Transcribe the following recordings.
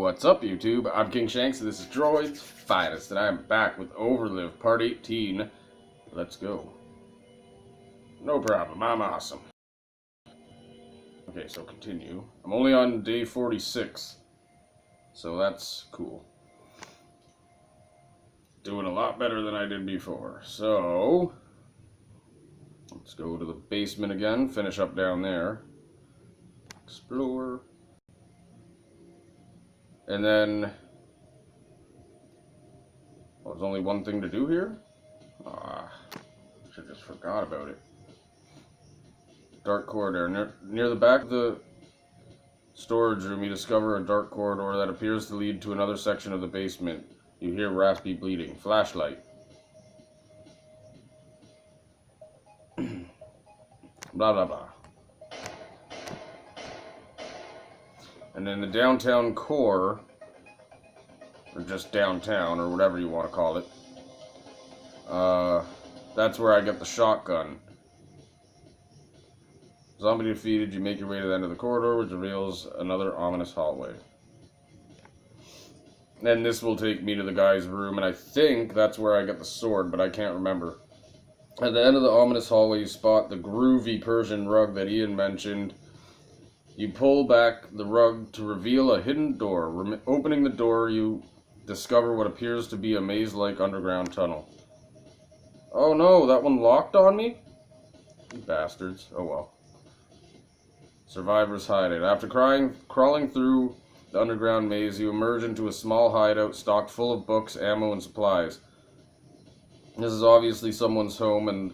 What's up, YouTube? I'm King Shanks, and this is Droid's Finest, and I am back with Overlive Part 18. Let's go. No problem, I'm awesome. Okay, so continue. I'm only on day 46, so that's cool. Doing a lot better than I did before. So, let's go to the basement again, finish up down there. Explore. And then, there's only one thing to do here? Should just forgot about it. Dark corridor. Near the back of the storage room, you discover a dark corridor that appears to lead to another section of the basement. You hear raspy bleeding. Flashlight. Blah, blah, blah. And in the downtown core, or just downtown, or whatever you want to call it, that's where I get the shotgun. Zombie defeated, you make your way to the end of the corridor, which reveals another ominous hallway. Then this will take me to the guy's room, and I think that's where I get the sword, but I can't remember. At the end of the ominous hallway, you spot the groovy Persian rug that Ian mentioned. You pull back the rug to reveal a hidden door. Opening the door, you discover what appears to be a maze-like underground tunnel. Oh no, that one locked on me? You bastards. Oh well. Survivors hiding. After crawling through the underground maze, you emerge into a small hideout stocked full of books, ammo, and supplies. This is obviously someone's home, and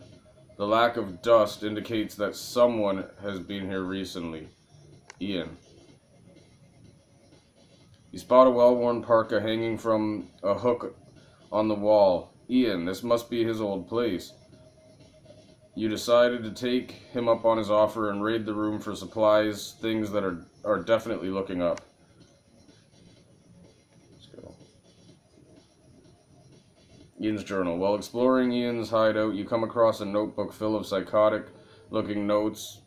the lack of dust indicates that someone has been here recently. Ian. You spot a well-worn parka hanging from a hook on the wall. Ian, this must be his old place. You decided to take him up on his offer and raid the room for supplies, things that are definitely looking up. Let's go. Ian's journal. While exploring Ian's hideout, you come across a notebook full of psychotic-looking notes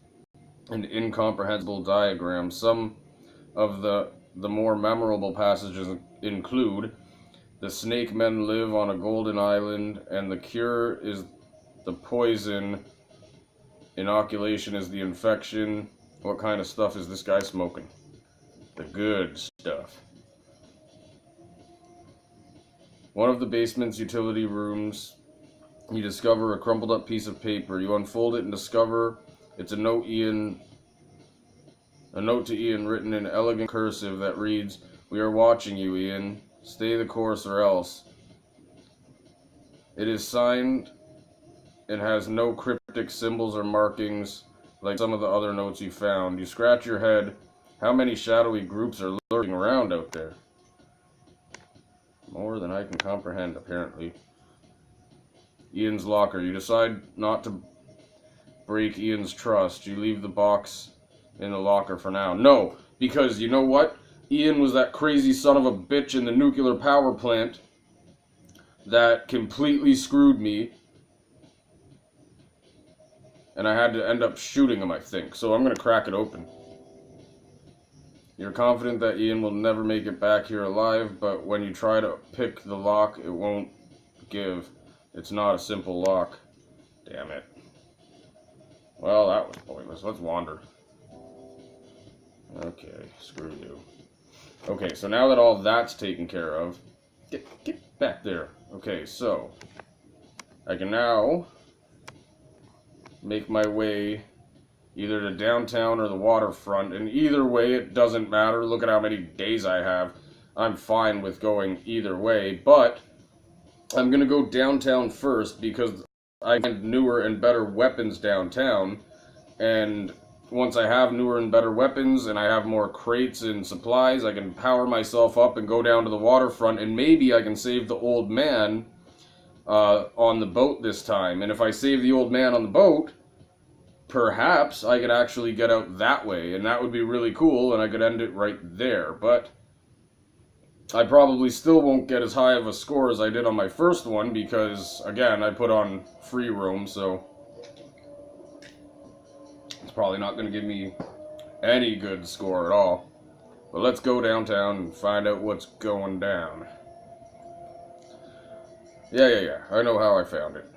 and incomprehensible diagrams. Some of the more memorable passages include: the snake men live on a golden island, and the cure is the poison, inoculation is the infection. What kind of stuff is this guy smoking? The good stuff. One of the basement's utility rooms, you discover a crumpled up piece of paper. You unfold it and discover it's a note to Ian written in elegant cursive that reads, "We are watching you, Ian. Stay the course or else." It is signed and has no cryptic symbols or markings like some of the other notes you found. You scratch your head. How many shadowy groups are lurking around out there? More than I can comprehend, apparently. Ian's locker. You decide not to break Ian's trust. You leave the box in the locker for now. No, because you know what? Ian was that crazy son of a bitch in the nuclear power plant that completely screwed me. And I had to end up shooting him, I think. So I'm going to crack it open. You're confident that Ian will never make it back here alive, but when you try to pick the lock, it won't give. It's not a simple lock. Damn it. Well, that was pointless. Let's wander. Okay, screw you. Okay, so now that all that's taken care of, get back there. Okay, so I can now make my way either to downtown or the waterfront, and either way, it doesn't matter. Look at how many days I have. I'm fine with going either way, but I'm going to go downtown first because I find newer and better weapons downtown, and once I have newer and better weapons and I have more crates and supplies, I can power myself up and go down to the waterfront, and maybe I can save the old man on the boat this time. And if I save the old man on the boat, perhaps I could actually get out that way, and that would be really cool, and I could end it right there. But I probably still won't get as high of a score as I did on my first one because, again, I put on free roam, so it's probably not going to give me any good score at all. But let's go downtown and find out what's going down. Yeah. I know how I found it.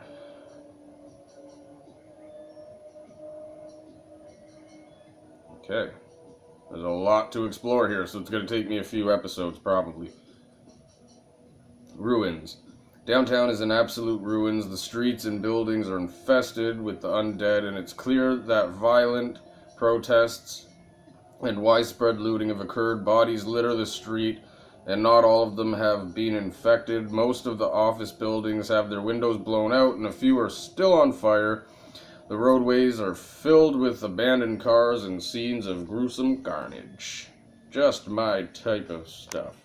Okay. There's a lot to explore here, so it's going to take me a few episodes, probably. Ruins. Downtown is in absolute ruins. The streets and buildings are infested with the undead, and it's clear that violent protests and widespread looting have occurred. Bodies litter the street, and not all of them have been infected. Most of the office buildings have their windows blown out, and a few are still on fire. The roadways are filled with abandoned cars and scenes of gruesome carnage. Just my type of stuff.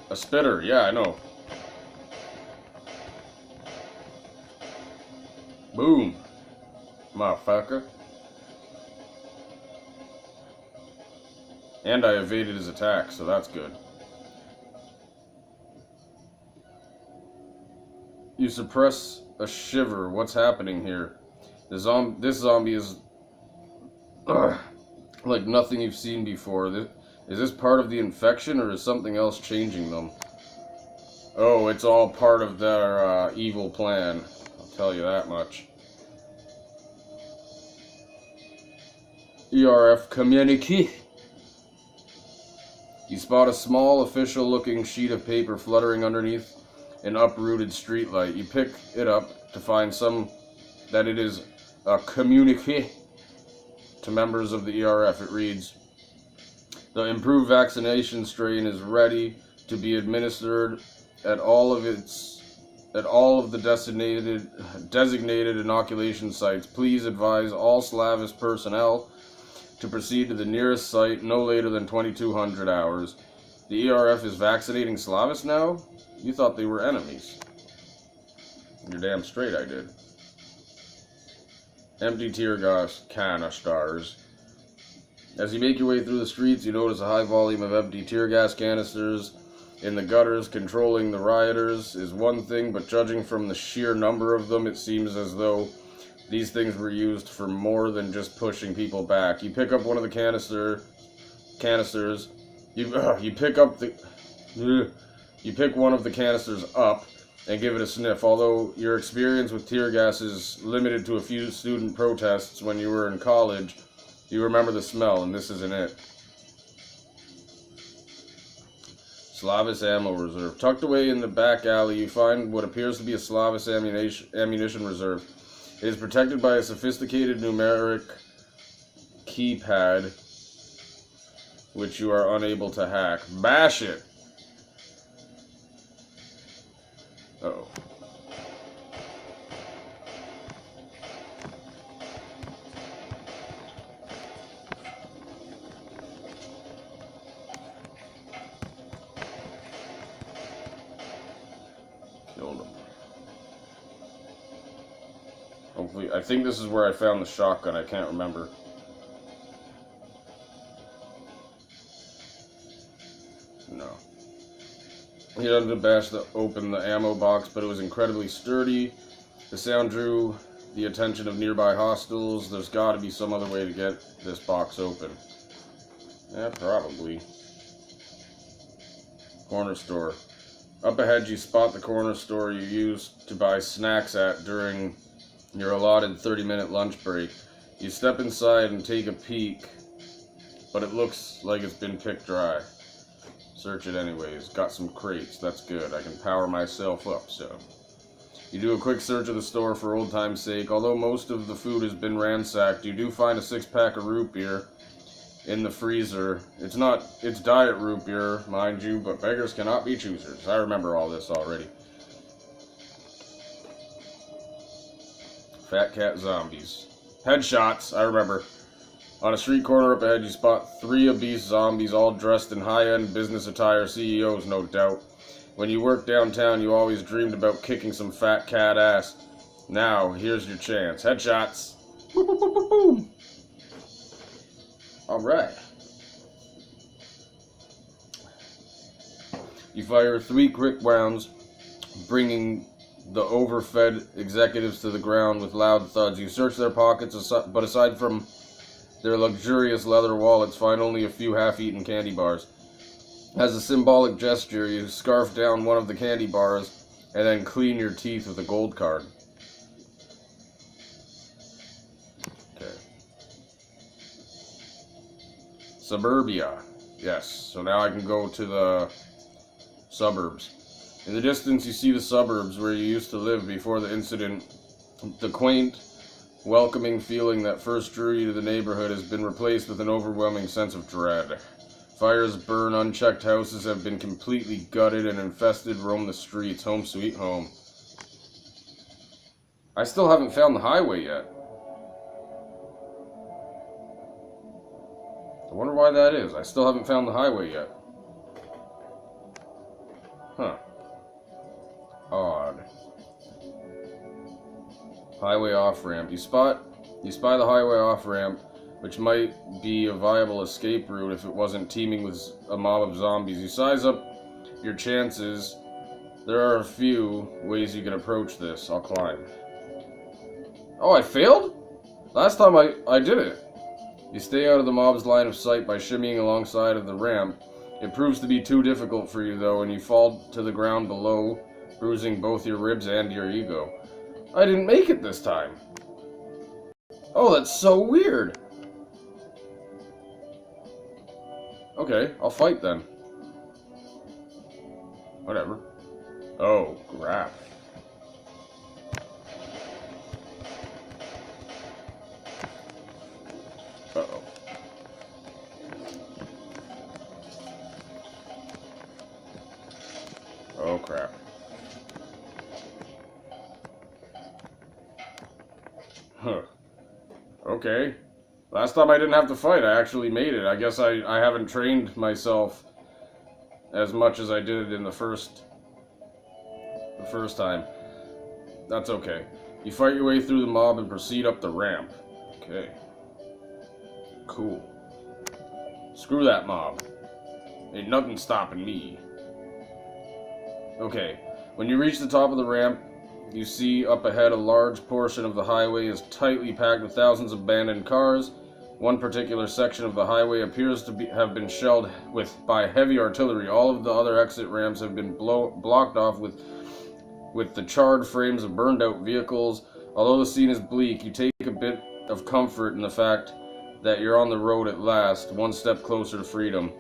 A spitter, yeah, I know. Boom. Motherfucker. And I evaded his attack, so that's good. You suppress a shiver. What's happening here? This zombie is like nothing you've seen before. Is this part of the infection, or is something else changing them? Oh, it's all part of their evil plan. I'll tell you that much. ERF communique. You spot a small, official-looking sheet of paper fluttering underneath an uprooted streetlight. You pick it up to find that it is a communique to members of the ERF. It reads, "The improved vaccination strain is ready to be administered at all of the designated inoculation sites. Please advise all Slavis personnel to proceed to the nearest site no later than 2200 hours. The ERF is vaccinating Slavis now? You thought they were enemies." You're damn straight I did. Empty tear gas canisters. As you make your way through the streets, you notice a high volume of empty tear gas canisters in the gutters. Controlling the rioters is one thing, but judging from the sheer number of them, it seems as though these things were used for more than just pushing people back. You pick up one of the canisters. You pick one of the canisters up and give it a sniff. Although your experience with tear gas is limited to a few student protests when you were in college, you remember the smell, and this isn't it. Slavis Ammo Reserve. Tucked away in the back alley, you find what appears to be a Slavis ammunition reserve. It is protected by a sophisticated numeric keypad, which you are unable to hack. Bash it! Uh-oh. Killed him. Hopefully, I think this is where I found the shotgun. I can't remember. No. He had to bash open the ammo box, but it was incredibly sturdy. The sound drew the attention of nearby hostiles. There's got to be some other way to get this box open. Yeah, probably. Corner store. Up ahead, you spot the corner store you used to buy snacks at during your allotted 30-minute lunch break. You step inside and take a peek, but it looks like it's been picked dry. Search it anyways. Got some crates. That's good. I can power myself up, so. You do a quick search of the store for old time's sake. Although most of the food has been ransacked, you do find a 6-pack of root beer in the freezer. It's diet root beer, mind you, but beggars cannot be choosers. I remember all this already. Fat cat zombies. Headshots, I remember. On a street corner up ahead, you spot 3 obese zombies, all dressed in high-end business attire, CEOs, no doubt. When you worked downtown, you always dreamed about kicking some fat cat ass. Now, here's your chance. Headshots. Boom, boom, boom, boom, boom. Alright. You fire 3 quick rounds, bringing the overfed executives to the ground with loud thuds. You search their pockets, but aside from their luxurious leather wallets, find only a few half-eaten candy bars. As a symbolic gesture, you scarf down one of the candy bars and then clean your teeth with a gold card. Okay. Suburbia. Yes, so now I can go to the suburbs. In the distance, you see the suburbs where you used to live before the incident. The quaint, welcoming feeling that first drew you to the neighborhood has been replaced with an overwhelming sense of dread. Fires burn, unchecked houses have been completely gutted, and infested roam the streets. Home sweet home. I still haven't found the highway yet. I wonder why that is. I still haven't found the highway yet. Huh. Odd. Highway off-ramp. You spy the highway off-ramp, which might be a viable escape route if it wasn't teeming with a mob of zombies. You size up your chances. There are a few ways you can approach this. I'll climb. Oh, I failed? Last time I did it. You stay out of the mob's line of sight by shimmying alongside of the ramp. It proves to be too difficult for you, though, and you fall to the ground below, bruising both your ribs and your ego. I didn't make it this time. Oh, that's so weird. Okay, I'll fight then. Whatever. Oh, crap. Uh-oh. Oh, crap. Huh. Okay. Last time I didn't have to fight, I actually made it. I guess I haven't trained myself as much as I did in the first time. That's okay. You fight your way through the mob and proceed up the ramp. Okay. Cool. Screw that mob. Ain't nothing stopping me. Okay. When you reach the top of the ramp, you see up ahead a large portion of the highway is tightly packed with thousands of abandoned cars. One particular section of the highway appears to have been shelled by heavy artillery. All of the other exit ramps have been blocked off with the charred frames of burned out vehicles. Although the scene is bleak, you take a bit of comfort in the fact that you're on the road at last, one step closer to freedom.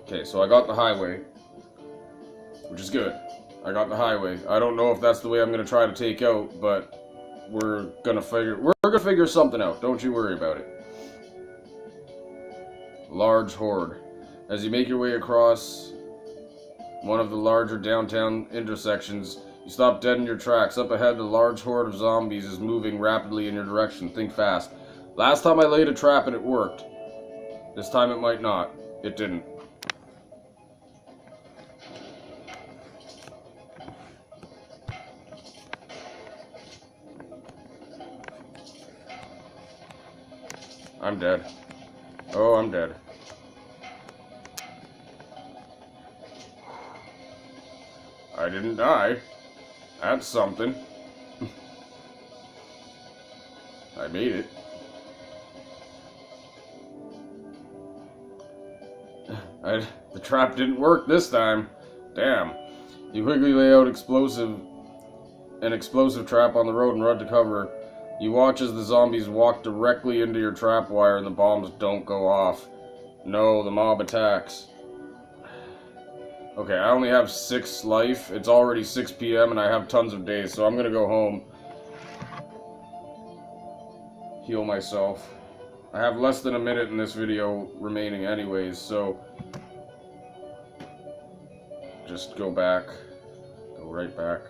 Okay, so I got the highway, which is good. I got the highway. I don't know if that's the way I'm gonna try to take out, but we're gonna figure something out. Don't you worry about it. Large horde. As you make your way across one of the larger downtown intersections, you stop dead in your tracks. Up ahead, the large horde of zombies is moving rapidly in your direction. Think fast. Last time I laid a trap and it worked. This time it might not. It didn't. I'm dead. Oh, I'm dead. I didn't die. That's something. I made it. The trap didn't work this time. Damn. You quickly lay out an explosive trap on the road and run to cover. You watch as the zombies walk directly into your trap wire and the bombs don't go off. No, the mob attacks. Okay, I only have 6 life. It's already 6 p.m. and I have tons of days, so I'm gonna go home. Heal myself. I have less than a minute in this video remaining anyways, so just go back. Go right back.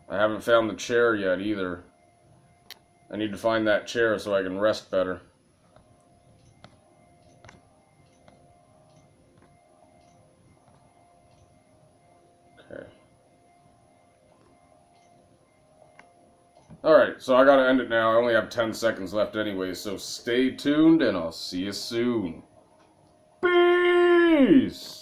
I haven't found the chair yet either. I need to find that chair so I can rest better. Okay. Alright, so I gotta end it now. I only have 10 seconds left anyway, so stay tuned and I'll see you soon. Peace!